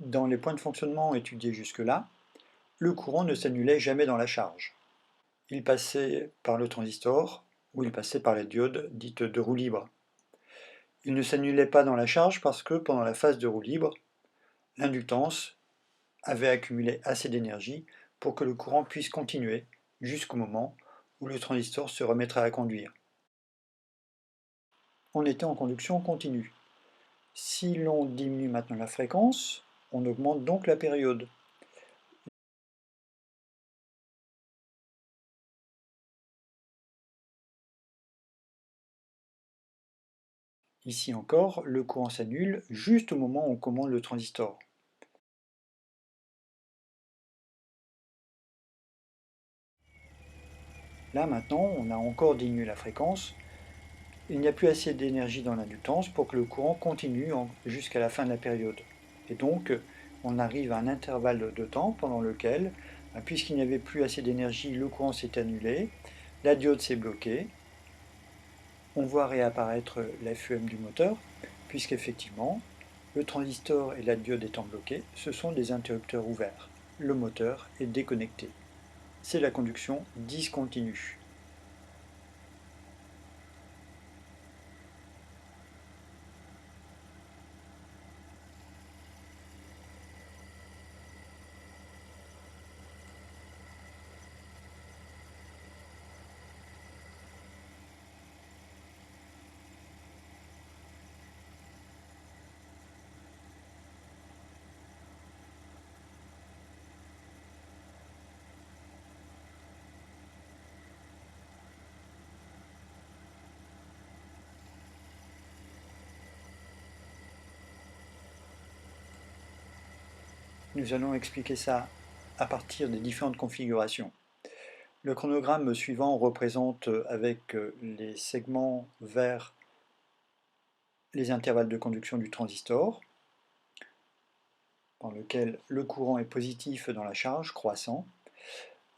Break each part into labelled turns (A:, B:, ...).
A: Dans les points de fonctionnement étudiés jusque-là, le courant ne s'annulait jamais dans la charge. Il passait par le transistor ou il passait par la diode dite de roue libre. Il ne s'annulait pas dans la charge parce que pendant la phase de roue libre, l'inductance avait accumulé assez d'énergie pour que le courant puisse continuer jusqu'au moment où le transistor se remettrait à conduire. On était en conduction continue. Si l'on diminue maintenant la fréquence, on augmente donc la période. Ici encore, le courant s'annule juste au moment où on commande le transistor. Là maintenant, on a encore diminué la fréquence. Il n'y a plus assez d'énergie dans l'inductance pour que le courant continue jusqu'à la fin de la période. Et donc, on arrive à un intervalle de temps pendant lequel, puisqu'il n'y avait plus assez d'énergie, le courant s'est annulé, la diode s'est bloquée, on voit réapparaître la FEM du moteur, puisqu'effectivement, le transistor et la diode étant bloqués, ce sont des interrupteurs ouverts. Le moteur est déconnecté. C'est la conduction discontinue. Nous allons expliquer ça à partir des différentes configurations. Le chronogramme suivant représente avec les segments verts les intervalles de conduction du transistor, dans lequel le courant est positif dans la charge, croissant.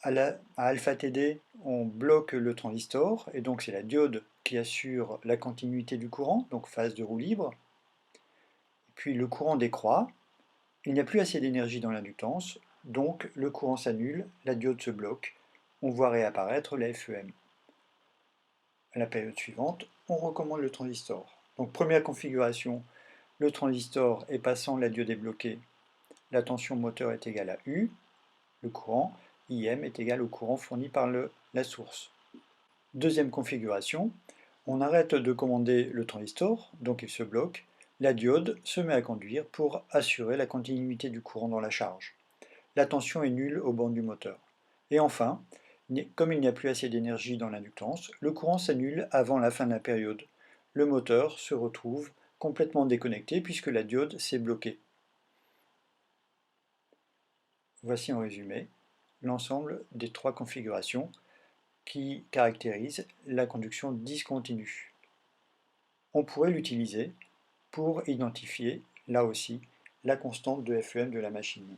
A: À alpha TD, on bloque le transistor, et donc c'est la diode qui assure la continuité du courant, donc phase de roue libre. Puis le courant décroît, il n'y a plus assez d'énergie dans l'inductance, donc le courant s'annule, la diode se bloque, on voit réapparaître la FEM. À la période suivante, on recommande le transistor. Donc première configuration, le transistor est passant, la diode est bloquée, la tension moteur est égale à U, le courant, IM est égal au courant fourni par la source. Deuxième configuration, on arrête de commander le transistor, donc il se bloque, la diode se met à conduire pour assurer la continuité du courant dans la charge. La tension est nulle aux bornes du moteur. Et enfin, comme il n'y a plus assez d'énergie dans l'inductance, le courant s'annule avant la fin de la période. Le moteur se retrouve complètement déconnecté puisque la diode s'est bloquée. Voici en résumé l'ensemble des trois configurations qui caractérisent la conduction discontinue. On pourrait l'utiliser pour identifier, là aussi, la constante de FEM de la machine.